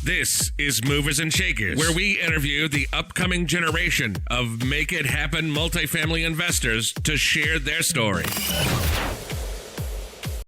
This is Movers and Shakers, where we interview the upcoming generation of make it happen multifamily investors to share their story.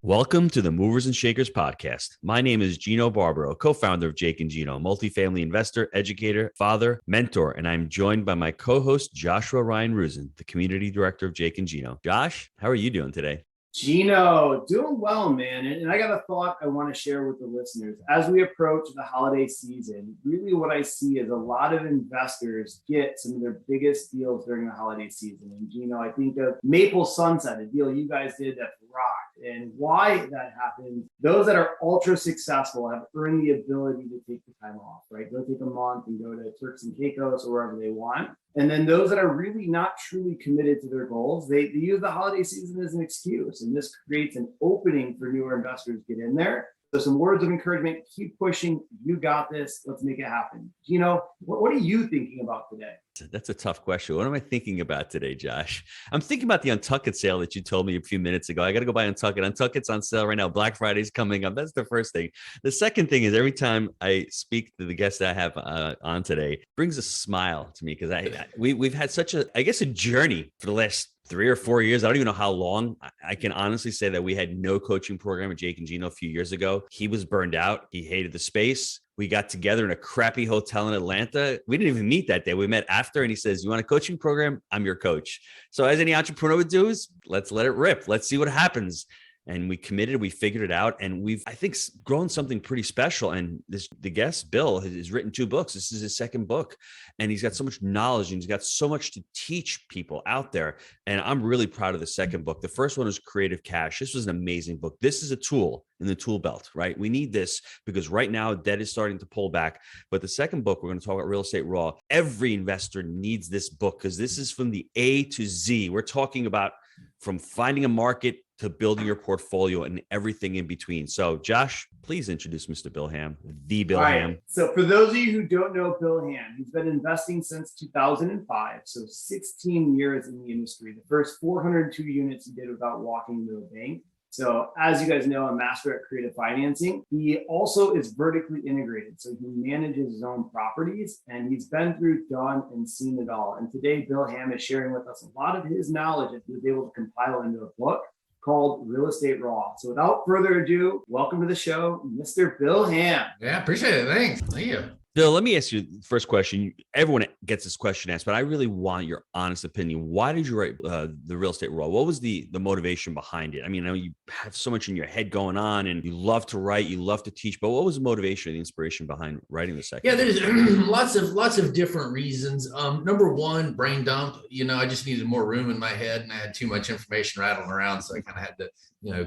Welcome to the Movers and Shakers podcast. My name is Gino Barbaro, co-founder of Jake and Gino, multifamily investor, educator, father, mentor, and I'm joined by my co-host, Joshua Ryan Rusin, the community director of Jake and Gino. Josh, how are you doing today? Gino, doing well, man. And I got a thought I want to share with the listeners. As we approach the holiday season, really what I see is a lot of investors get some of their biggest deals during the holiday season. And Gino, I think of Maple Sunset, a deal you guys did that rocked. And why that happens, those that are ultra successful have earned the ability to take the time off, right? Go take a month and go to Turks and Caicos or wherever they want. And then those that are really not truly committed to their goals, they use the holiday season as an excuse. And this creates an opening for newer investors to get in there. So some words of encouragement, keep pushing. You got this. Let's make it happen. Gino, what are you thinking about today? That's a tough question. What am I thinking about today, Josh? I'm thinking about the Untuckit sale that you told me a few minutes ago. I got to go buy Untuckit. Untuckit's on sale right now. Black Friday's coming up. That's the first thing. The second thing is every time I speak to the guests that I have on today, it brings a smile to me because we've had such a journey for the last 3 or 4 years. I don't even know how long. I can honestly say that we had no coaching program at Jake and Gino a few years ago. He was burned out. He hated the space. We got together in a crappy hotel in Atlanta. We didn't even meet that day. We met after and he says, you want a coaching program? I'm your coach. So as any entrepreneur would do is let's let it rip. Let's see what happens. And we committed, we figured it out, and we've, I think, grown something pretty special. And the guest, Bill, has written 2 books. This is his second book, and he's got so much knowledge, and he's got so much to teach people out there. And I'm really proud of the second book. The first one was Creative Cash. This was an amazing book. This is a tool in the tool belt, right? We need this because right now debt is starting to pull back. But the second book, we're going to talk about Real Estate Raw. Every investor needs this book because this is from the A to Z. We're talking about from finding a market to building your portfolio and everything in between. So Josh, please introduce Mr. Bill Ham, the Bill Ham. So for those of you who don't know Bill Ham, he's been investing since 2005. So 16 years in the industry. The first 402 units he did without walking to a bank. So as you guys know, a master at creative financing. He also is vertically integrated. So he manages his own properties and he's been through, done, and seen it all. And today, Bill Ham is sharing with us a lot of his knowledge that he was able to compile into a book called Real Estate Raw. So without further ado, welcome to the show, Mr. Bill Ham. Yeah, appreciate it. Thanks. Thank you. Bill, let me ask you the first question. Everyone gets this question asked, but I really want your honest opinion. Why did you write the Real Estate Raw? What was the motivation behind it? I mean, I know you have so much in your head going on and you love to write, you love to teach, but what was the motivation, the inspiration behind writing the second? Yeah, there's lots of different reasons. Number one, brain dump. I just needed more room in my head and I had too much information rattling around. So I kind of had to,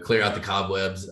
clear out the cobwebs.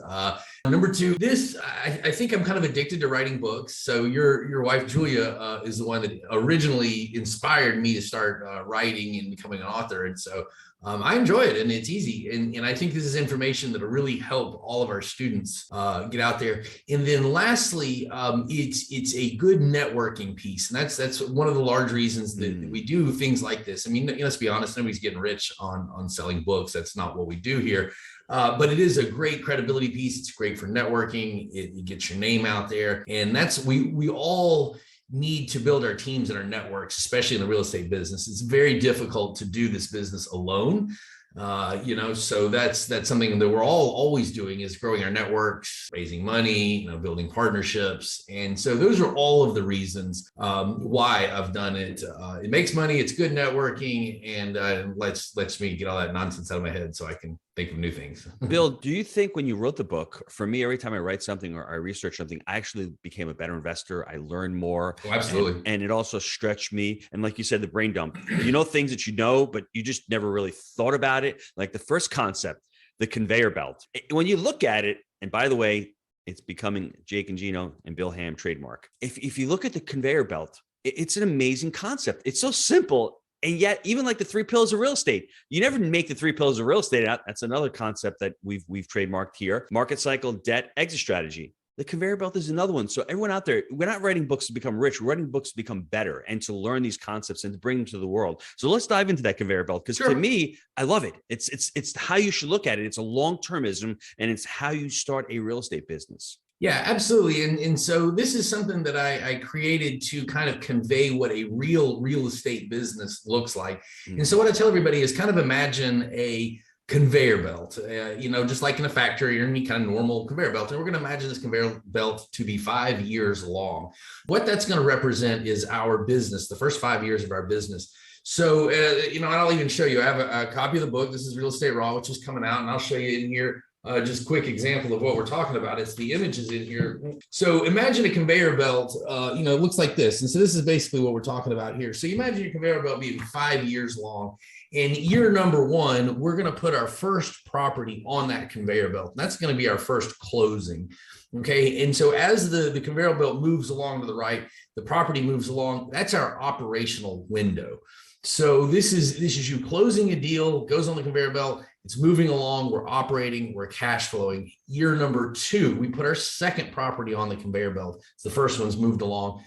Number two, I think I'm kind of addicted to writing books. So your wife, Julia, is the one that originally inspired me to start writing and becoming an author. And so I enjoy it and it's easy. And I think this is information that'll really help all of our students get out there. And then lastly, it's a good networking piece. And that's one of the large reasons that we do things like this. I mean, let's be honest, nobody's getting rich on selling books. That's not what we do here. But it is a great credibility piece. It's great for networking. It gets your name out there. And we all need to build our teams and our networks, especially in the real estate business. It's very difficult to do this business alone. So that's something that we're all always doing is growing our networks, raising money, building partnerships. And so those are all of the reasons why I've done it. It makes money. It's good networking and lets me get all that nonsense out of my head so I can think of new things. Bill, do you think when you wrote the book, for me, every time I write something or I research something, I actually became a better investor. I learned more. Oh, absolutely. And it also stretched me. And like you said, the brain dump, things that but you just never really thought about it. Like the first concept, the conveyor belt. When you look at it, and by the way, it's becoming Jake and Gino and Bill Ham trademark. If you look at the conveyor belt, it's an amazing concept. It's so simple. And yet, even like the 3 pillars of real estate, you never make the 3 pillars of real estate out. That's another concept that we've trademarked here. Market cycle, debt, exit strategy. The conveyor belt is another one. So everyone out there, we're not writing books to become rich. We're writing books to become better and to learn these concepts and to bring them to the world. So let's dive into that conveyor belt because to me, I love it. It's how you should look at it. It's a long-termism and it's how you start a real estate business. Yeah, absolutely. And so this is something that I created to kind of convey what a real estate business looks like. And so what I tell everybody is kind of imagine a conveyor belt, just like in a factory or any kind of normal conveyor belt. And we're going to imagine this conveyor belt to be 5 years long. What that's going to represent is our business, the first 5 years of our business. So, I'll even show you, I have a copy of the book. This is Real Estate Raw, which is coming out, and I'll show you in here just quick example of what we're talking about. It's the images in here. So imagine a conveyor belt, it looks like this. And so this is basically what we're talking about here. So you imagine your conveyor belt being 5 years long. And year number one, we're going to put our first property on that conveyor belt. And that's going to be our first closing. Okay. And so as the conveyor belt moves along to the right, the property moves along, that's our operational window. So this is you closing a deal, goes on the conveyor belt. It's moving along. We're operating. We're cash flowing. Year number two, we put our second property on the conveyor belt. So the first one's moved along.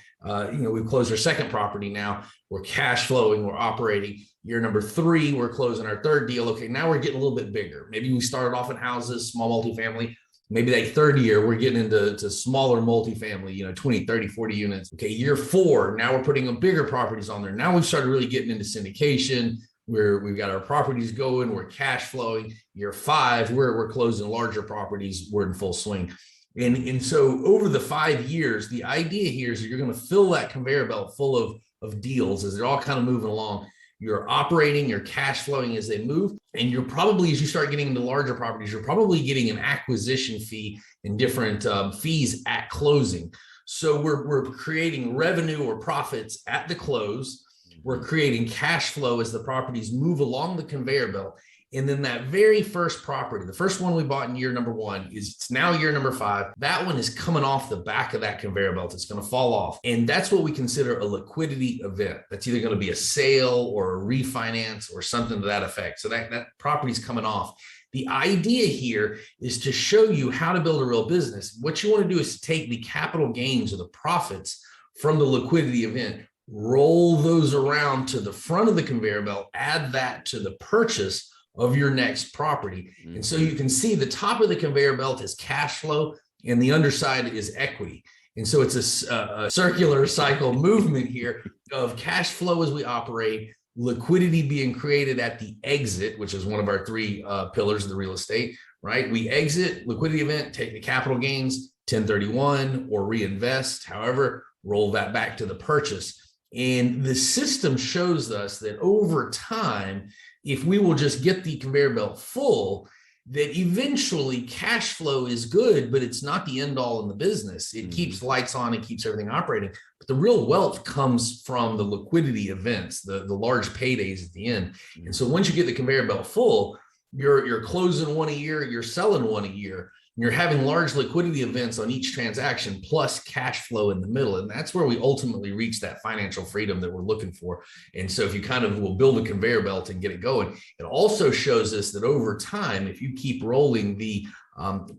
We've closed our second property now. We're cash flowing. We're operating. Year number three, we're closing our third deal. Okay, now we're getting a little bit bigger. Maybe we started off in houses, small multifamily. Maybe that third year, we're getting into smaller multifamily, 20, 30, 40 units. Okay, year four, now we're putting bigger properties on there. Now we've started really getting into syndication. We've got our properties going, we're cash flowing. Year five, we're closing larger properties, we're in full swing. And so over the 5 years, the idea here is that you're going to fill that conveyor belt full of deals as they're all kind of moving along. You're operating, you're cash flowing as they move. And you're probably, as you start getting into larger properties, you're probably getting an acquisition fee and different fees at closing. So we're creating revenue or profits at the close. We're creating cash flow as the properties move along the conveyor belt. And then that very first property, the first one we bought in year number one, it's now year number five. That one is coming off the back of that conveyor belt. It's going to fall off. And that's what we consider a liquidity event. That's either going to be a sale or a refinance or something to that effect. So that property's coming off. The idea here is to show you how to build a real business. What you want to do is to take the capital gains or the profits from the liquidity event, roll those around to the front of the conveyor belt, add that to the purchase of your next property. And so you can see the top of the conveyor belt is cash flow and the underside is equity. And so it's a circular cycle movement here of cash flow as we operate, liquidity being created at the exit, which is one of our three pillars of the real estate, right? We exit, liquidity event, take the capital gains, 1031 or reinvest, however, roll that back to the purchase. And the system shows us that over time, if we will just get the conveyor belt full, that eventually cash flow is good, but it's not the end all in the business. It keeps lights on, it keeps everything operating. But the real wealth comes from the liquidity events, the large paydays at the end. And so once you get the conveyor belt full, you're closing one a year, you're selling one a year. You're having large liquidity events on each transaction plus cash flow in the middle. And that's where we ultimately reach that financial freedom that we're looking for. And so if you kind of will build a conveyor belt and get it going, it also shows us that over time, if you keep rolling the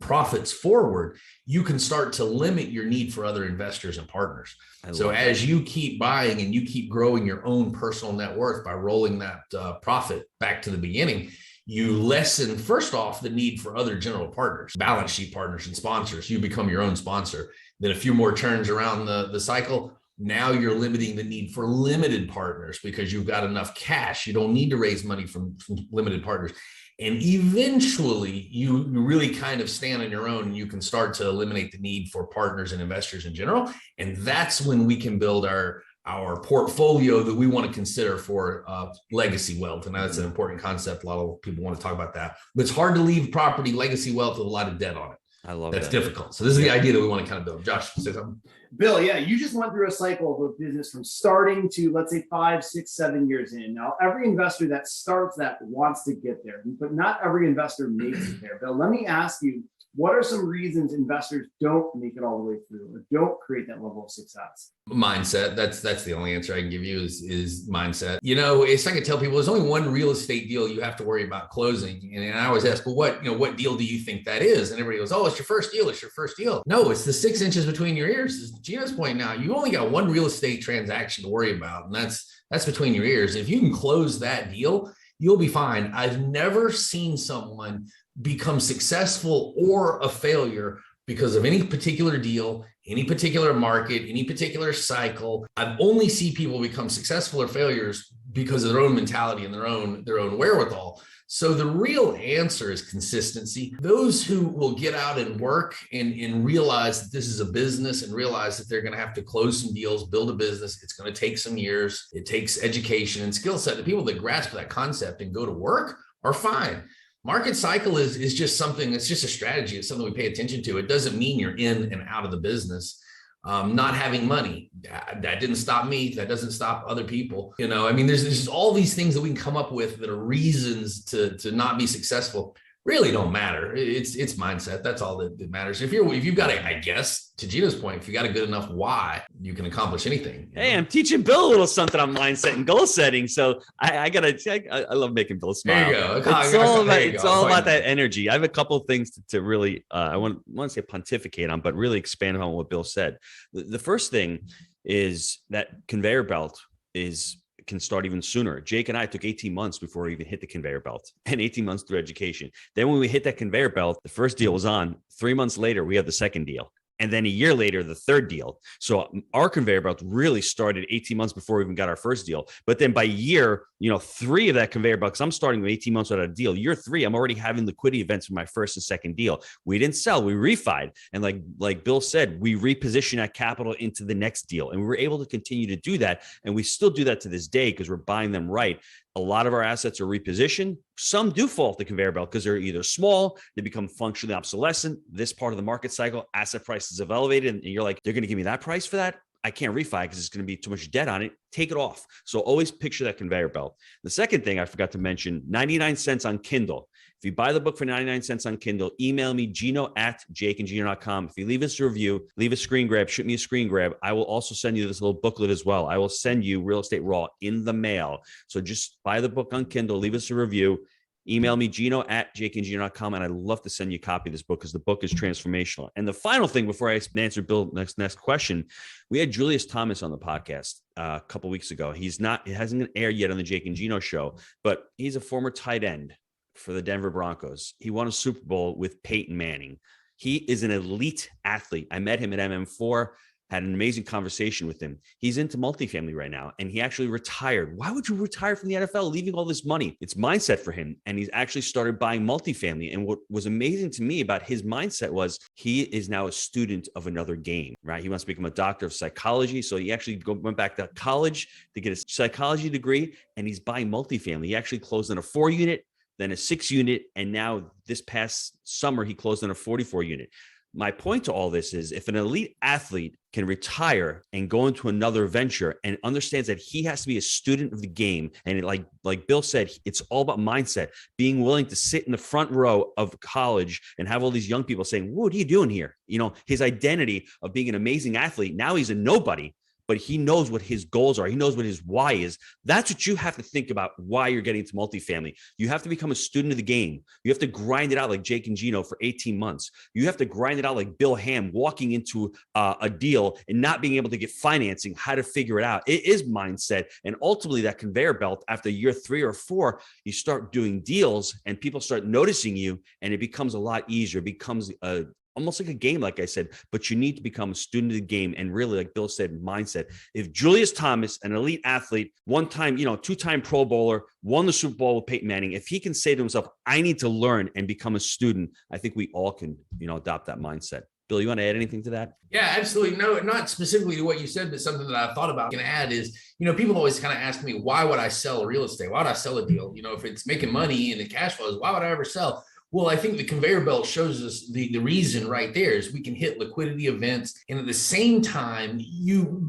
profits forward, you can start to limit your need for other investors and partners. So as you keep buying and you keep growing your own personal net worth by rolling that profit back to the beginning, you lessen, first off, the need for other general partners, balance sheet partners and sponsors. You become your own sponsor. Then a few more turns around the cycle, now you're limiting the need for limited partners because you've got enough cash. You don't need to raise money from limited partners. And eventually, you really kind of stand on your own and you can start to eliminate the need for partners and investors in general. And that's when we can build our portfolio that we want to consider for legacy wealth. And that's an important concept. A lot of people want to talk about that. But it's hard to leave property legacy wealth with a lot of debt on it. I love That's difficult. So this is the idea that we want to kind of build. Josh, say something. Bill, yeah, you just went through a cycle of a business from starting to, let's say, 5, 6, 7 years in. Now, every investor that starts that wants to get there, but not every investor makes it there. Bill, let me ask you, what are some reasons investors don't make it all the way through or don't create that level of success? Mindset. That's the only answer I can give you is mindset. It's like I tell people, there's only one real estate deal you have to worry about closing. And I always ask, well, what deal do you think that is? And everybody goes, oh, it's your first deal. It's your first deal. No, it's the 6 inches between your ears. It's Gino's point now. You only got one real estate transaction to worry about. And that's between your ears. If you can close that deal, you'll be fine. I've never seen someone become successful or a failure because of any particular deal, any particular market, any particular cycle. I've only seen people become successful or failures because of their own mentality and their own wherewithal. So the real answer is consistency. Those who will get out and work and realize that this is a business and realize that they're going to have to close some deals, build a business. It's going to take some years. It takes education and skill set. The people that grasp that concept and go to work are fine. Market cycle is just something, it's just a strategy. It's something we pay attention to. It doesn't mean you're in and out of the business. Not having money, that didn't stop me. That doesn't stop other people. You know, I mean, there's just all these things that we can come up with that are reasons to not be successful. Really don't matter. It's mindset. That's all that matters. If you've got I guess to Gino's point, if you got a good enough why, you can accomplish anything. Hey, I'm teaching Bill a little something on mindset and goal setting. So I love making Bill smile. There you go. It's all about that energy. I have a couple of things to really, I want to say pontificate on, but really expand on what Bill said. The first thing is that conveyor belt can start even sooner. Jake and I took 18 months before we even hit the conveyor belt, and 18 months through education. Then when we hit that conveyor belt, the first deal was on. 3 months later, we had the second deal. And then a year later, the third deal. So our conveyor belt really started 18 months before we even got our first deal. But then by year, 3 of that conveyor belt, because I'm starting with 18 months without a deal. Year 3, I'm already having liquidity events for my first and second deal. We didn't sell, we refied. And like Bill said, we repositioned that capital into the next deal. And we were able to continue to do that. And we still do that to this day because we're buying them right. A lot of our assets are repositioned. Some do fall off the conveyor belt because they're either small, they become functionally obsolescent. This part of the market cycle, asset prices have elevated, and you're like, they're going to give me that price for that? I can't refi because it's going to be too much debt on it. Take it off. So always picture that conveyor belt. The second thing I forgot to mention, 99 cents on Kindle. If you buy the book for 99 cents on Kindle, email me, Gino@jakeandgino.com. If you leave us a review, leave a screen grab, shoot me a screen grab. I will also send you this little booklet as well. I will send you Real Estate Raw in the mail. So just buy the book on Kindle, leave us a review. Email me, Gino@jakeandgino.com, and I'd love to send you a copy of this book because the book is transformational. And the final thing before I answer Bill's next question, we had Julius Thomas on the podcast a couple weeks ago. It hasn't aired yet on the Jake and Gino show, but he's a former tight end for the Denver Broncos. He won a Super Bowl with Peyton Manning. He is an elite athlete. I met him at MM4. Had an amazing conversation with him. He's into multifamily right now, and he actually retired. Why would you retire from the NFL, leaving all this money? It's mindset for him, and he's actually started buying multifamily. And what was amazing to me about his mindset was he is now a student of another game, right? He wants to become a doctor of psychology, so he actually went back to college to get a psychology degree, and he's buying multifamily. He actually closed on a 4-unit, then a 6-unit, and now this past summer, he closed on a 44-unit. My point to all this is if an elite athlete can retire and go into another venture and understands that he has to be a student of the game, and like Bill said, it's all about mindset, being willing to sit in the front row of college and have all these young people saying, what are you doing here? His identity of being an amazing athlete, now he's a nobody, but he knows what his goals are. He knows what his why is. That's what you have to think about why you're getting into multifamily. You have to become a student of the game. You have to grind it out like Jake and Gino for 18 months. You have to grind it out like Bill Ham, walking into a deal and not being able to get financing, how to figure it out. It is mindset. And ultimately that conveyor belt, after year 3 or 4, you start doing deals and people start noticing you, and it becomes a lot easier. It becomes almost like a game, like I said, but you need to become a student of the game. And really, like Bill said, mindset. If Julius Thomas, an elite athlete, 2-time Pro Bowler, won the Super Bowl with Peyton Manning, if he can say to himself, I need to learn and become a student, I think we all can, adopt that mindset. Bill, you want to add anything to that? Yeah, absolutely. No, not specifically to what you said, but something that I thought about can add is, people always kind of ask me, why would I sell real estate? Why would I sell a deal? If it's making money and the cash flows, why would I ever sell? Well, I think the conveyor belt shows us the reason right there is we can hit liquidity events. And at the same time,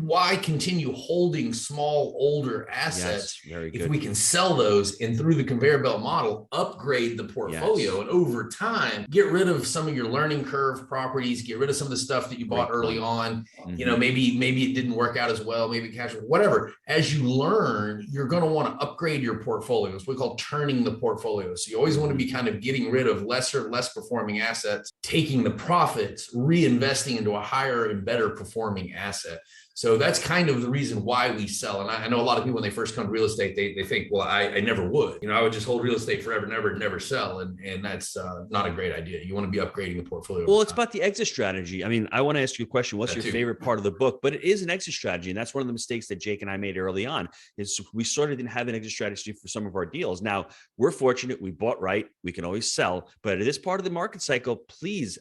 why continue holding small, older assets if we can sell those and through the conveyor belt model, upgrade the portfolio and over time, get rid of some of your learning curve properties, get rid of some of the stuff that you bought early on. Mm-hmm. Maybe it didn't work out as well, maybe cash, whatever. As you learn, you're going to want to upgrade your portfolio. It's what we call turning the portfolio. So you always want to be kind of getting rid rid of less performing assets, taking the profits, reinvesting into a higher and better performing asset. So that's kind of the reason why we sell. And I know a lot of people, when they first come to real estate, they think, well, I never would. I would just hold real estate forever, never sell. And that's not a great idea. You want to be upgrading the portfolio. Well, it's about the exit strategy. I mean, I want to ask you a question. What's your favorite part of the book? But it is an exit strategy. And that's one of the mistakes that Jake and I made early on, is we sort of didn't have an exit strategy for some of our deals. Now, we're fortunate. We bought right. We can always sell. But at this part of the market cycle, please,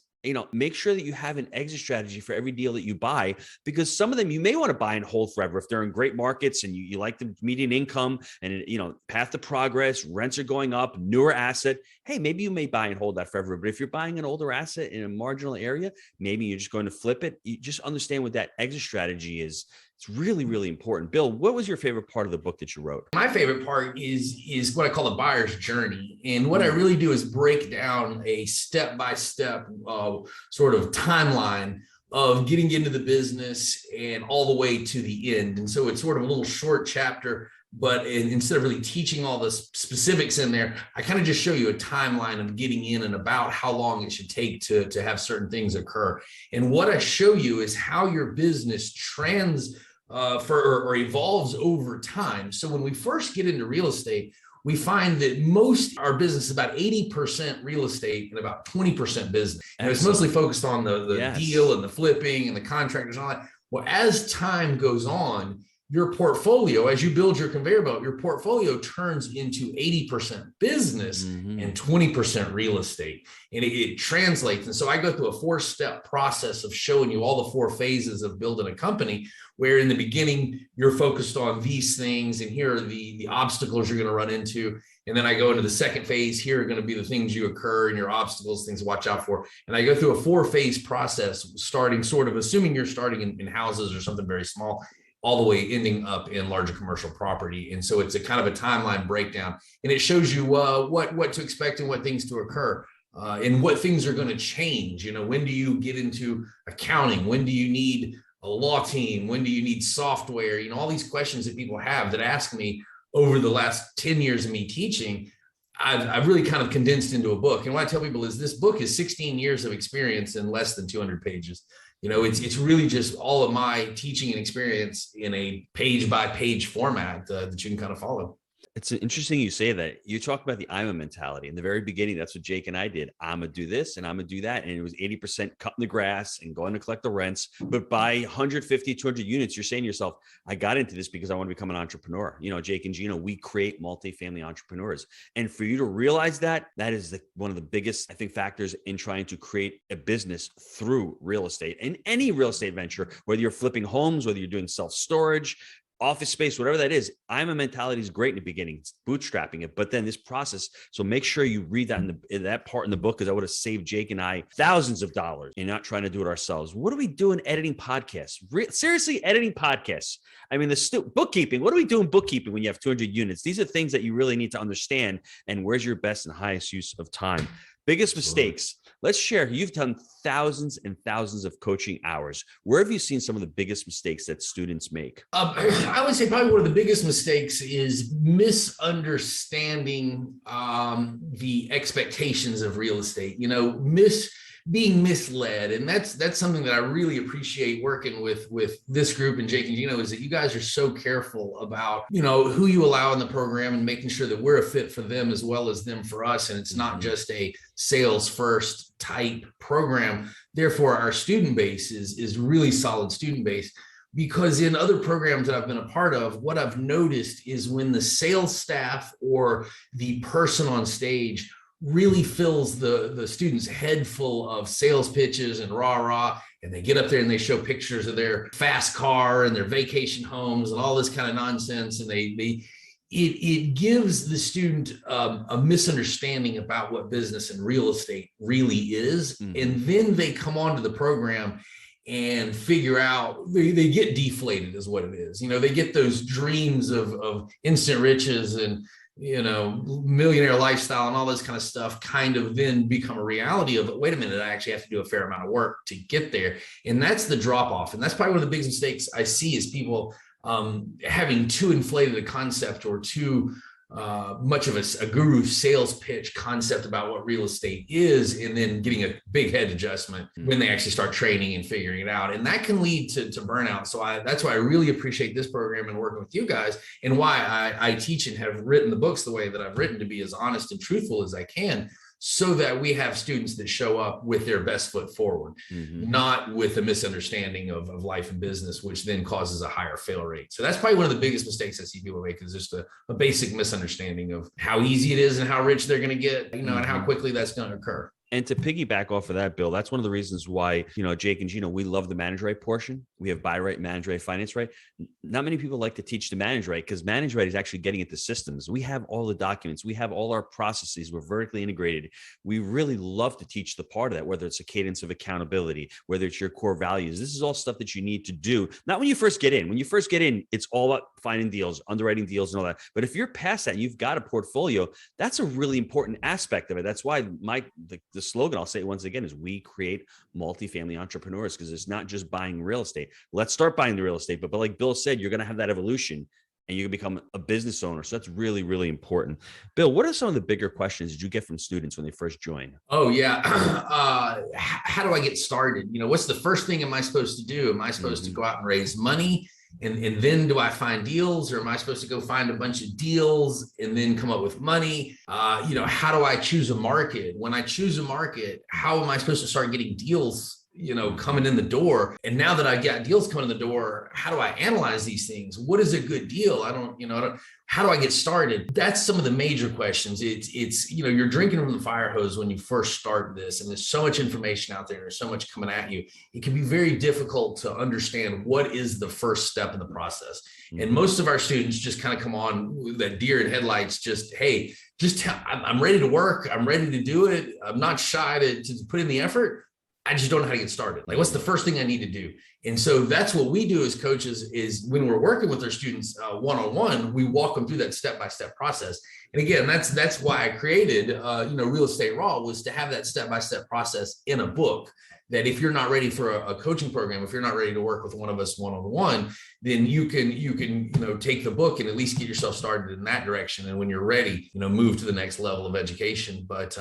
make sure that you have an exit strategy for every deal that you buy, because some of them you may want to buy and hold forever if they're in great markets and you like the median income and, path to progress, rents are going up, newer asset. Hey, maybe you may buy and hold that forever. But if you're buying an older asset in a marginal area, maybe you're just going to flip it. You just understand what that exit strategy is. It's really, really important. Bill, what was your favorite part of the book that you wrote? My favorite part is what I call the buyer's journey. And what I really do is break down a step-by-step sort of timeline of getting into the business and all the way to the end. And so it's sort of a little short chapter, but instead of really teaching all the specifics in there, I kind of just show you a timeline of getting in and about how long it should take to have certain things occur. And what I show you is how your business evolves over time. So when we first get into real estate, we find that most our business is about 80% real estate and about 20% business. And it's mostly focused on the deal and the flipping and the contractors and all that. Well, as time goes on, your portfolio, as you build your conveyor belt, your portfolio turns into 80% business and 20% real estate. And it translates. And so I go through a 4-step process of showing you all the 4 phases of building a company, where in the beginning, you're focused on these things, and here are the obstacles you're going to run into. And then I go into the second phase. Here are going to be the things you occur and your obstacles, things to watch out for. And I go through a 4-phase process, starting sort of assuming you're starting in houses or something very small, all the way ending up in larger commercial property. And so it's a kind of a timeline breakdown, and it shows you what to expect and what things to occur. And what things are going to change. When do you get into accounting? When do you need a law team? When do you need software? All these questions that people have that ask me over the last 10 years of me teaching, I've really kind of condensed into a book. And what I tell people is this book is 16 years of experience in less than 200 pages. It's really just all of my teaching and experience in a page by page format that you can kind of follow. It's interesting you say that. You talk about the I'm a mentality. In the very beginning, that's what Jake and I did. I'm going to do this and I'm going to do that. And it was 80% cutting the grass and going to collect the rents. But by 150, 200 units, you're saying to yourself, I got into this because I want to become an entrepreneur. Jake and Gino, we create multifamily entrepreneurs. And for you to realize that is one of the biggest, I think, factors in trying to create a business through real estate. And any real estate venture, whether you're flipping homes, whether you're doing self-storage, office space, whatever that is, I'm a mentality is great in the beginning, it's bootstrapping it, but then this process. So make sure you read that in that part in the book, because I would have saved Jake and I thousands of dollars in not trying to do it ourselves. What are we doing editing podcasts? Seriously, editing podcasts. I mean, bookkeeping. What are we doing bookkeeping when you have 200 units? These are things that you really need to understand. And where's your best and highest use of time? Biggest mistakes. Let's share. You've done thousands and thousands of coaching hours. Where have you seen some of the biggest mistakes that students make? I would say probably one of the biggest mistakes is misunderstanding the expectations of real estate. Being misled. And that's something that I really appreciate working with this group and Jake and Gino, is that you guys are so careful about, who you allow in the program and making sure that we're a fit for them as well as them for us. And it's not just a sales first type program. Therefore, our student base is really solid student base. Because in other programs that I've been a part of, what I've noticed is when the sales staff or the person on stage really fills the students' head full of sales pitches and rah, and they get up there and they show pictures of their fast car and their vacation homes and all this kind of nonsense. And it gives the student a misunderstanding about what business and real estate really is. Mm-hmm. And then they come onto the program and figure out they get deflated is what it is. They get those dreams of instant riches and millionaire lifestyle and all this kind of stuff kind of then become a reality of, wait a minute, I actually have to do a fair amount of work to get there. And that's the drop off. And that's probably one of the biggest mistakes I see is people having too inflated a concept or too much of a guru sales pitch concept about what real estate is, and then getting a big head adjustment when they actually start training and figuring it out. And that can lead to burnout. So that's why I really appreciate this program and working with you guys, and why I teach and have written the books the way that I've written, to be as honest and truthful as I can, so that we have students that show up with their best foot forward, not with a misunderstanding of life and business, which then causes a higher fail rate. So that's probably one of the biggest mistakes I see people make, is just a basic misunderstanding of how easy it is and how rich they're going to get, and how quickly that's going to occur. And to piggyback off of that, Bill, that's one of the reasons why, Jake and Gino, we love the manage right portion. We have buy right, manage right, finance right. Not many people like to teach the manage right, because manage right is actually getting into systems. We have all the documents. We have all our processes. We're vertically integrated. We really love to teach the part of that, whether it's a cadence of accountability, whether it's your core values. This is all stuff that you need to do. Not when you first get in. When you first get in, it's all about finding deals, underwriting deals and all that. But if you're past that and you've got a portfolio, that's a really important aspect of it. That's why the slogan, I'll say it once again, is we create multifamily entrepreneurs, because it's not just buying real estate. Let's start buying the real estate. But like Bill said, you're going to have that evolution and you can become a business owner. So that's really, really important. Bill, what are some of the bigger questions that you get from students when they first join? Oh, yeah. How do I get started? What's the first thing am I supposed to do? Am I supposed to go out and raise money? And then do I find deals, or am I supposed to go find a bunch of deals and then come up with money? How do I choose a market? When I choose a market, how am I supposed to start getting deals, coming in the door? And now that I got deals coming in the door, how do I analyze these things? What is a good deal? How do I get started? That's some of the major questions. It's you're drinking from the fire hose when you first start this, and there's so much information out there. There's so much coming at you. It can be very difficult to understand what is the first step in the process. And most of our students just kind of come on with that deer in headlights, I'm ready to work. I'm ready to do it. I'm not shy to put in the effort. I just don't know how to get started. Like, what's the first thing I need to do? And so that's what we do as coaches, is when we're working with our students one-on-one, we walk them through that step-by-step process. And again, that's why I created, Real Estate Raw, was to have that step-by-step process in a book, that if you're not ready for a coaching program, if you're not ready to work with one of us one-on-one, then you can take the book and at least get yourself started in that direction. And when you're ready, move to the next level of education. But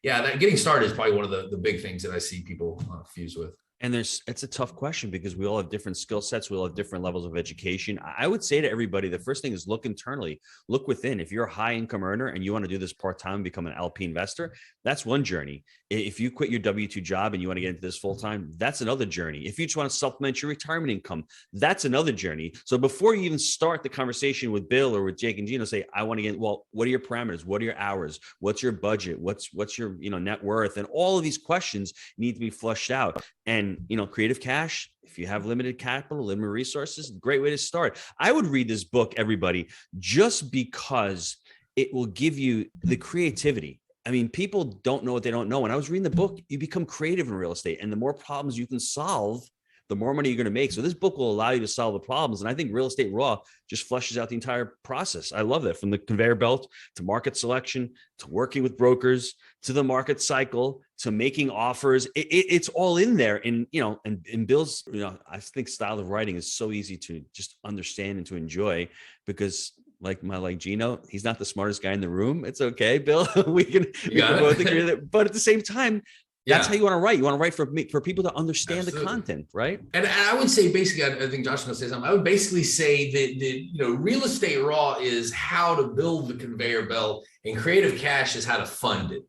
that getting started is probably one of the big things that I see people fuse with. And it's a tough question, because we all have different skill sets. We all have different levels of education. I would say to everybody, the first thing is look internally, look within. If you're a high income earner and you want to do this part-time and become an LP investor, that's one journey. If you quit your W-2 job and you want to get into this full-time, that's another journey. If you just want to supplement your retirement income, that's another journey. So before you even start the conversation with Bill or with Jake and Gino, say, I want to get, well, what are your parameters? What are your hours? What's your budget? What's your, net worth? And all of these questions need to be flushed out. And, creative cash, if you have limited capital, limited resources, great way to start. I would read this book, everybody, just because it will give you the creativity. I mean, people don't know what they don't know. When I was reading the book, you become creative in real estate, and the more problems you can solve, the more money you're going to make. So this book will allow you to solve the problems. And I think Real Estate Raw just flushes out the entire process. I love that, from the conveyor belt to market selection, to working with brokers, to the market cycle, to making offers. It's all in there. And, and Bill's, I think style of writing is so easy to just understand and to enjoy, because like Gino, he's not the smartest guy in the room. It's okay, Bill. we can both agree that. But at the same time, that's how you want to write. You want to write for people to understand Absolutely. The content, right? And I would say, basically, I think Josh is going to say something. I would basically say that Real Estate Raw is how to build the conveyor belt, and Creative Cash is how to fund it.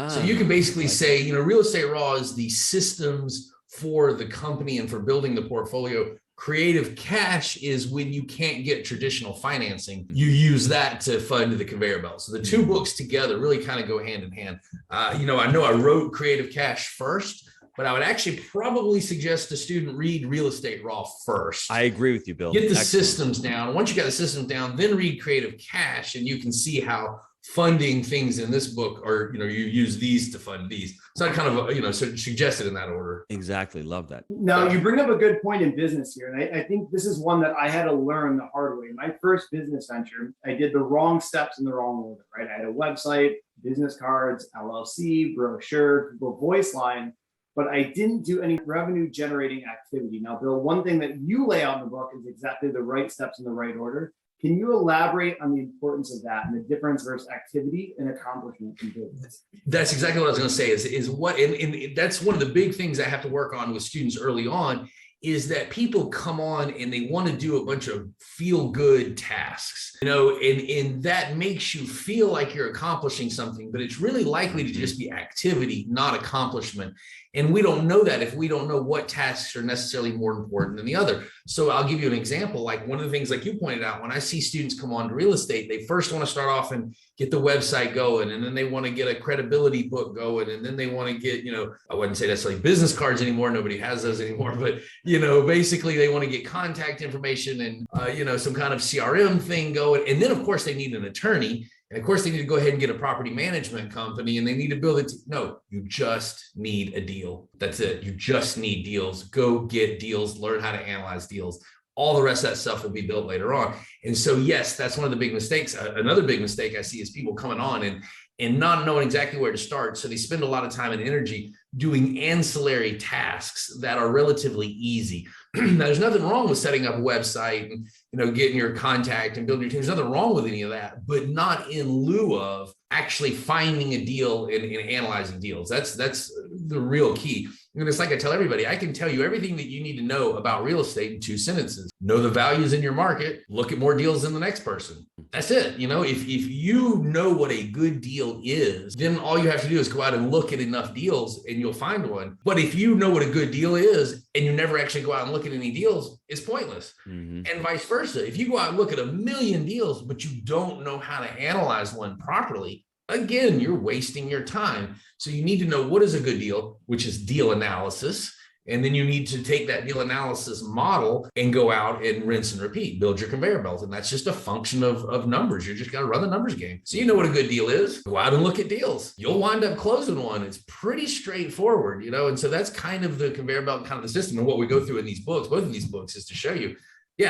So you can basically say, Real Estate Raw is the systems for the company and for building the portfolio. Creative Cash is when you can't get traditional financing, you use that to fund the conveyor belt. So the two books together really kind of go hand in hand. I know I wrote Creative Cash first, but I would actually probably suggest a student read Real Estate Raw first. I agree with you, Bill. Get the systems down. Once you got the systems down, then read Creative Cash, and you can see how funding things in this book are, you use these to fund these. So I kind of, suggested in that order. Exactly. Love that. Now, you bring up a good point in business here. And I think this is one that I had to learn the hard way. My first business venture, I did the wrong steps in the wrong order, right? I had a website, business cards, LLC, brochure, Google Voice line, but I didn't do any revenue generating activity. Now, Bill, one thing that you lay out in the book is exactly the right steps in the right order. Can you elaborate on the importance of that and the difference versus activity and accomplishment in business? That's exactly what I was going to say is what, and that's one of the big things I have to work on with students early on, is that people come on and they want to do a bunch of feel good tasks, and that makes you feel like you're accomplishing something, but it's really likely to just be activity, not accomplishment. And we don't know that if we don't know what tasks are necessarily more important than the other. So I'll give you an example. Like one of the things, like you pointed out, when I see students come on to real estate, they first want to start off and get the website going, and then they want to get a credibility book going, and then they want to get, I wouldn't say necessarily business cards anymore. Nobody has those anymore, but basically they want to get contact information and some kind of CRM thing going. And then of course they need an attorney. And of course, they need to go ahead and get a property management company, and they need to build it. No, you just need a deal. That's it. You just need deals. Go get deals, learn how to analyze deals. All the rest of that stuff will be built later on. And so, yes, that's one of the big mistakes. Another big mistake I see is people coming on and not knowing exactly where to start. So they spend a lot of time and energy doing ancillary tasks that are relatively easy. Now, there's nothing wrong with setting up a website and getting your contact and building your team. There's nothing wrong with any of that, but not in lieu of actually finding a deal and analyzing deals. That's the real key. And it's like I tell everybody, I can tell you everything that you need to know about real estate in 2 sentences. Know the values in your market, look at more deals than the next person. That's it. If you know what a good deal is, then all you have to do is go out and look at enough deals and you'll find one. But if you know what a good deal is and you never actually go out and look at any deals, it's pointless. Mm-hmm. And vice versa. If you go out and look at 1,000,000 deals, but you don't know how to analyze one properly, again, you're wasting your time. So you need to know what is a good deal, which is deal analysis. And then you need to take that deal analysis model and go out and rinse and repeat, build your conveyor belt. And that's just a function of numbers. You just got to run the numbers game. So you know what a good deal is. Go out and look at deals. You'll wind up closing one. It's pretty straightforward, And so that's kind of the conveyor belt, kind of the system. And what we go through in these books, both of these books, is to show you,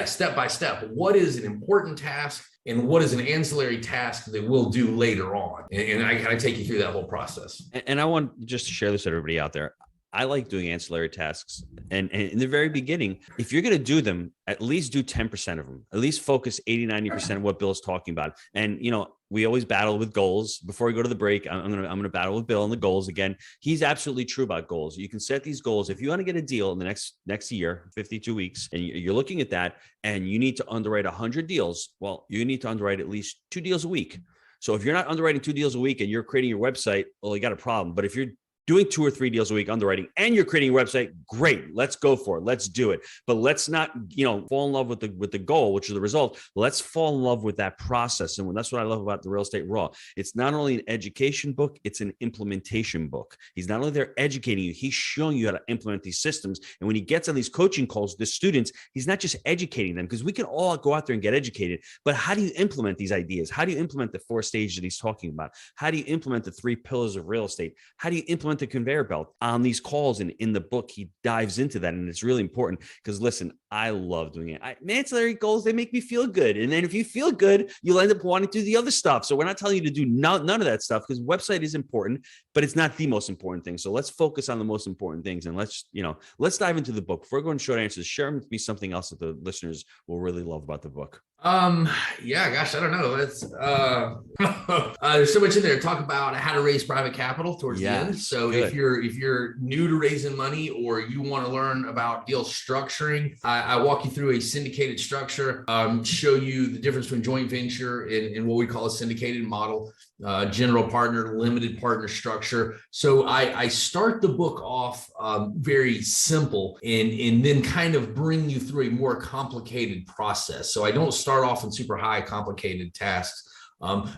step by step, what is an important task and what is an ancillary task that we'll do later on. And I kind of take you through that whole process. And I want just to share this with everybody out there. I like doing ancillary tasks. And in the very beginning, if you're going to do them, at least do 10% of them, at least focus 80, 90% of what Bill's talking about. And, we always battle with goals. Before we go to the break, I'm going to battle with Bill on the goals again. He's absolutely true about goals. You can set these goals. If you want to get a deal in the next year, 52 weeks, and you're looking at that and you need to underwrite 100 deals, well, you need to underwrite at least 2 deals a week. So if you're not underwriting 2 deals a week and you're creating your website, well, you got a problem. But if you're doing 2 or 3 deals a week underwriting and you're creating a website, great. Let's go for it. Let's do it. But let's not, fall in love with the goal, which is the result. Let's fall in love with that process. And that's what I love about the Real Estate Raw. It's not only an education book, it's an implementation book. He's not only there educating you, he's showing you how to implement these systems. And when he gets on these coaching calls with the students, he's not just educating them, because we can all go out there and get educated, but how do you implement these ideas? How do you implement the 4 stages that he's talking about? How do you implement the 3 pillars of real estate? How do you implement the conveyor belt? On these calls and in the book, he dives into that. And it's really important because, listen, I love doing it. Ancillary goals, they make me feel good. And then if you feel good, you'll end up wanting to do the other stuff. So we're not telling you to do none of that stuff, because website is important, but it's not the most important thing. So let's focus on the most important things. And let's dive into the book. Before going short answers, share with me something else that the listeners will really love about the book. Gosh, I don't know. That's there's so much in there. Talk about how to raise private capital towards the end. So good. If you're new to raising money, or you want to learn about deal structuring, I walk you through a syndicated structure, show you the difference between joint venture and what we call a syndicated model, general partner, limited partner structure. So I start the book off very simple and then kind of bring you through a more complicated process. So I don't start off in super high complicated tasks.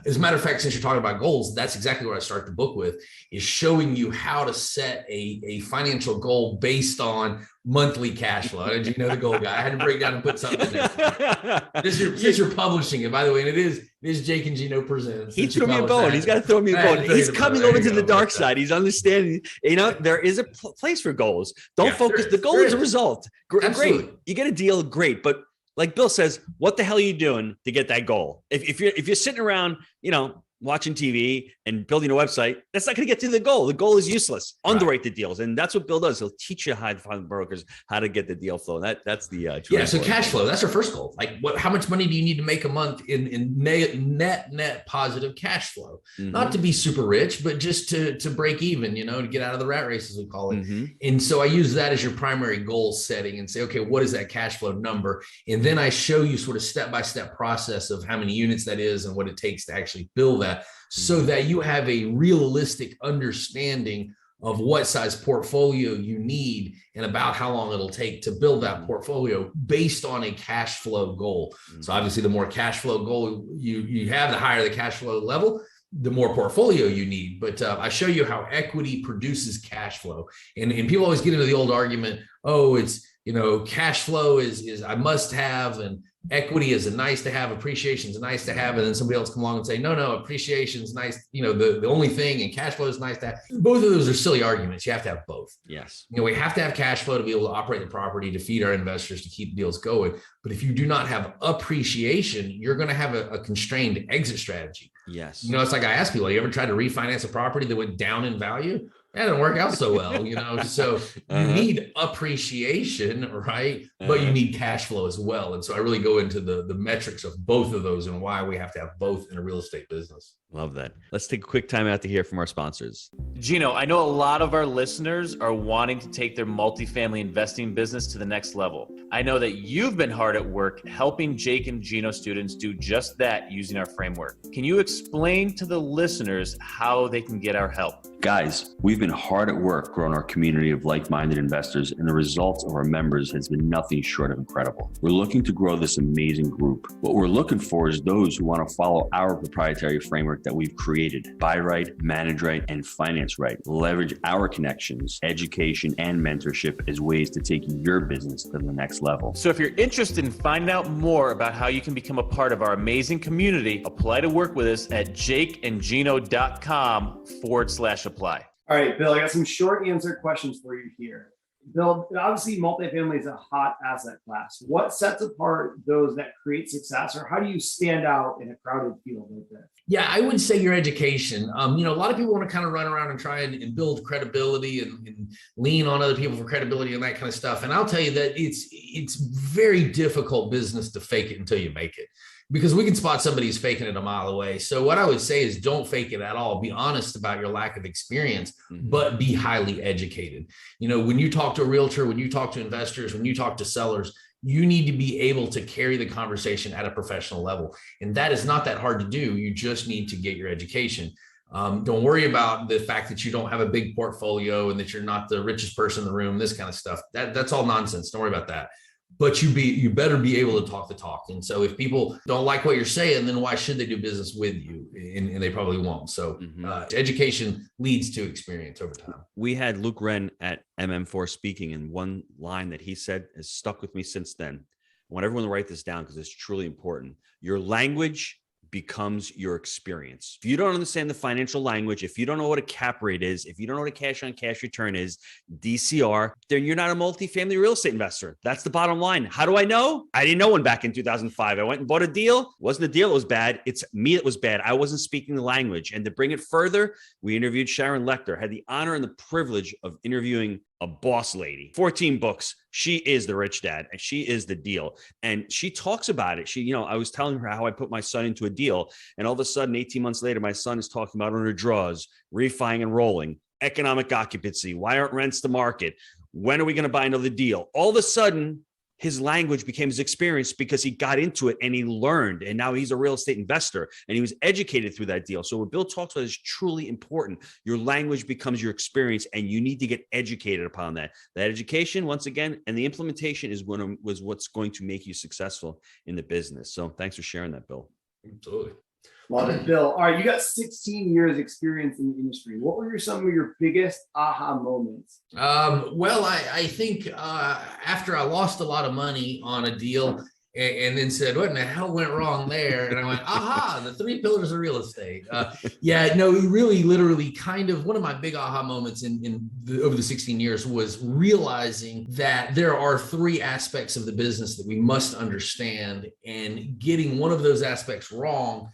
As a matter of fact, since you're talking about goals, that's exactly what I start the book with, is showing you how to set a financial goal based on monthly cash flow. Did you know the goal guy? I had to break down and put something in there. This you're publishing it, by the way, and it is Jake and Gino Presents. He threw me a bone. He's got to throw me a bone. He's coming over to the dark side. He's understanding, there is a place for goals. Don't focus. The goal is a result. Great. You get a deal, great. But like Bill says, what the hell are you doing to get that goal? If you're sitting around, watching TV and building a website, that's not going to get to the goal. The goal is useless. Underwrite the deals. And that's what Bill does. He'll teach you how to find brokers, how to get the deal flow. That's the so cash flow, that's our first goal. Like how much money do you need to make a month in net positive cash flow? Not to be super rich, but just to break even, to get out of the rat race, as we call it. And so I use that as your primary goal setting and say, okay, what is that cash flow number? And then I show you sort of step-by-step process of how many units that is and what it takes to actually build that, so that you have a realistic understanding of what size portfolio you need and about how long it'll take to build that portfolio based on a cash flow goal. So obviously the more cash flow goal you have, the higher the cash flow level, the more portfolio you need. But I show you how equity produces cash flow. And people always get into the old argument, oh, it's, cash flow is I must have, and equity is a nice to have, appreciation is a nice to have. And then somebody else come along and say, no, appreciation is nice. The only thing, and cash flow is nice to have. Both of those are silly arguments. You have to have both. Yes. We have to have cash flow to be able to operate the property, to feed our investors, to keep deals going. But if you do not have appreciation, you're going to have a constrained exit strategy. Yes. It's like I ask people, you ever tried to refinance a property that went down in value? That didn't work out so well, so you need appreciation, right? But you need cash flow as well. And so I really go into the metrics of both of those and why we have to have both in a real estate business. Love that. Let's take a quick time out to hear from our sponsors. Gino, I know a lot of our listeners are wanting to take their multifamily investing business to the next level. I know that you've been hard at work helping Jake and Gino students do just that using our framework. Can you explain to the listeners how they can get our help? Guys, we've been hard at work growing our community of like-minded investors, and the results of our members has been nothing short of incredible. We're looking to grow this amazing group. What we're looking for is those who want to follow our proprietary framework that we've created: buy right, manage right, and finance right. Leverage our connections, education, and mentorship as ways to take your business to the next level. So if you're interested in finding out more about how you can become a part of our amazing community, apply to work with us at jakeandgino.com/apply. All right, Bill, I got some short answer questions for you here. Bill, obviously multifamily is a hot asset class. What sets apart those that create success, or how do you stand out in a crowded field like this? Yeah, I would say your education. A lot of people want to kind of run around and try and build credibility and lean on other people for credibility and that kind of stuff. And I'll tell you that it's very difficult business to fake it until you make it, because we can spot somebody who's faking it a mile away. So what I would say is don't fake it at all. Be honest about your lack of experience, but be highly educated. When you talk to a realtor, when you talk to investors, when you talk to sellers, you need to be able to carry the conversation at a professional level. And that is not that hard to do. You just need to get your education. Don't worry about the fact that you don't have a big portfolio and that you're not the richest person in the room, this kind of stuff. That's all nonsense. Don't worry about that. But you better be able to talk the talk. And so if people don't like what you're saying, then why should they do business with you? And they probably won't. So education leads to experience over time. We had Luke Wren at MM4 speaking, and one line that he said has stuck with me since then. I want everyone to write this down because it's truly important. Your language becomes your experience. If you don't understand the financial language, if you don't know what a cap rate is, if you don't know what a cash on cash return is, DCR, then you're not a multifamily real estate investor. That's the bottom line. How do I know? I didn't know one back in 2005. I went and bought a deal. It wasn't a deal. It was bad. It's me that was bad. I wasn't speaking the language. And to bring it further, we interviewed Sharon Lechter, had the honor and the privilege of interviewing a boss lady, 14 books. She is the rich dad and she is the deal. And she talks about it. I was telling her how I put my son into a deal. And all of a sudden, 18 months later, my son is talking about under draws, refining and rolling, economic occupancy. Why aren't rents the market? When are we going to buy another deal? All of a sudden, his language became his experience because he got into it and he learned. And now he's a real estate investor and he was educated through that deal. So what Bill talks about is truly important. Your language becomes your experience and you need to get educated upon that. That education, once again, and the implementation was what's going to make you successful in the business. So thanks for sharing that, Bill. Absolutely. Love it, Bill. All right, you got 16 years experience in the industry. What were some of your biggest aha moments? I think after I lost a lot of money on a deal and then said, what in the hell went wrong there? And I went, aha, the 3 pillars of real estate. Really, literally kind of one of my big aha moments over the 16 years was realizing that there are 3 aspects of the business that we must understand, and getting one of those aspects wrong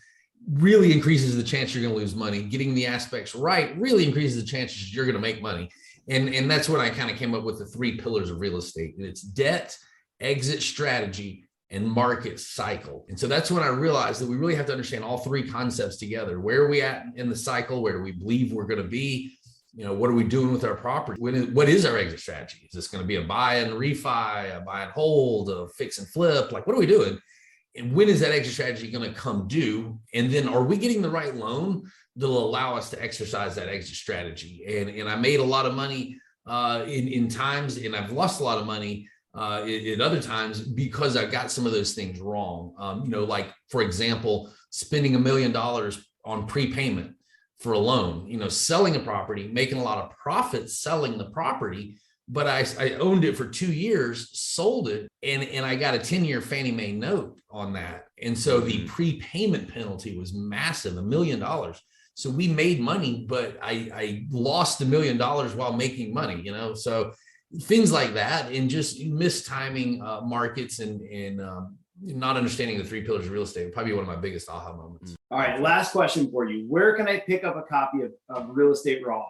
really increases the chance you're going to lose money. Getting the aspects right really increases the chances you're going to make money. And that's when I kind of came up with the 3 pillars of real estate. And it's debt, exit strategy, and market cycle. And so that's when I realized that we really have to understand all 3 concepts together. Where are we at in the cycle? Where do we believe we're going to be? What are we doing with our property? What is our exit strategy? Is this going to be a buy and refi, a buy and hold, a fix and flip? Like, what are we doing? And when is that exit strategy going to come due? And then are we getting the right loan that'll allow us to exercise that exit strategy? And I made a lot of money in times, and I've lost a lot of money at other times because I got some of those things wrong. Like, for example, spending $1 million on prepayment for a loan, selling a property, making a lot of profit selling the property, but I owned it for 2 years, sold it, and I got a 10-year Fannie Mae note on that. And so the prepayment penalty was massive, $1 million. So we made money, but I lost $1 million while making money, so things like that, and just mistiming markets and not understanding the 3 pillars of real estate, probably one of my biggest aha moments. All right, last question for you. Where can I pick up a copy of Real Estate Raw?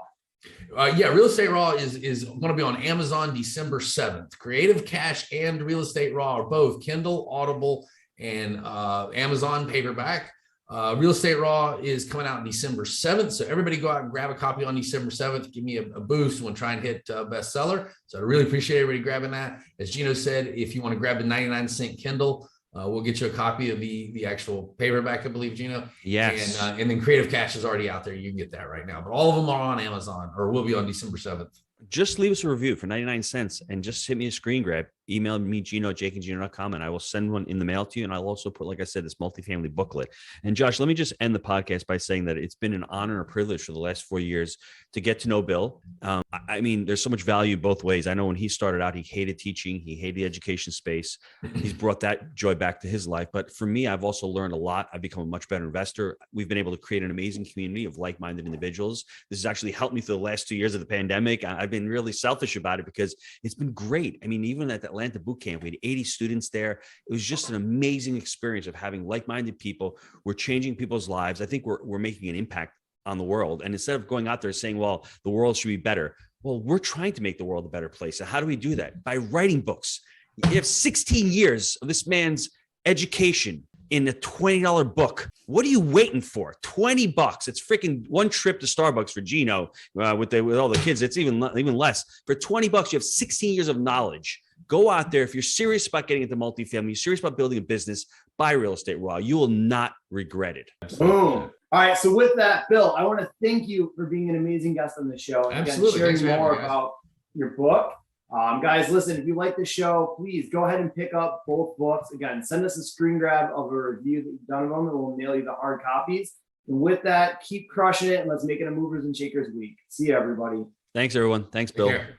Real Estate Raw is going to be on Amazon December 7th. Creative Cash and Real Estate Raw are both Kindle, Audible, and Amazon paperback. Real Estate Raw is coming out on December 7th. So everybody go out and grab a copy on December 7th. Give me a boost when trying to hit bestseller. So I really appreciate everybody grabbing that. As Gino said, if you want to grab the 99-cent Kindle, we'll get you a copy of the actual paperback, I believe, Gino. Yes. And then Creative Cash is already out there. You can get that right now. But all of them are on Amazon, or will be on December 7th. Just leave us a review for 99 cents and just hit me a screen grab. Email me, Gino at jakeandgino.com, and I will send one in the mail to you. And I'll also put, like I said, this multifamily booklet. And Josh, let me just end the podcast by saying that it's been an honor and a privilege for the last 4 years to get to know Bill. I mean, there's so much value both ways. I know when he started out, he hated teaching. He hated the education space. He's brought that joy back to his life. But for me, I've also learned a lot. I've become a much better investor. We've been able to create an amazing community of like-minded individuals. This has actually helped me through the last 2 years of the pandemic. I've been really selfish about it because it's been great. I mean, even at the Atlanta boot camp, we had 80 students there. It was just an amazing experience of having like-minded people. We're changing people's lives. I think we're making an impact on the world. And instead of going out there saying, well, the world should be better. Well, we're trying to make the world a better place. So how do we do that? By writing books. You have 16 years of this man's education in a $20 book. What are you waiting for? $20. It's freaking one trip to Starbucks for Gino with all the kids. It's even less. For $20, you have 16 years of knowledge. Go out there. If you're serious about getting into multifamily, you're serious about building a business, buy Real Estate Raw. You will not regret it. Boom. All right. So with that, Bill, I want to thank you for being an amazing guest on the show. And Absolutely. again, sharing more about your book. Guys, listen, if you like the show, please go ahead and pick up both books. Again, send us a screen grab of a review that you've done of them, and we'll mail you the hard copies. And with that, keep crushing it, and let's make it a Movers and Shakers week. See you, everybody. Thanks, everyone. Thanks, Bill. Take care.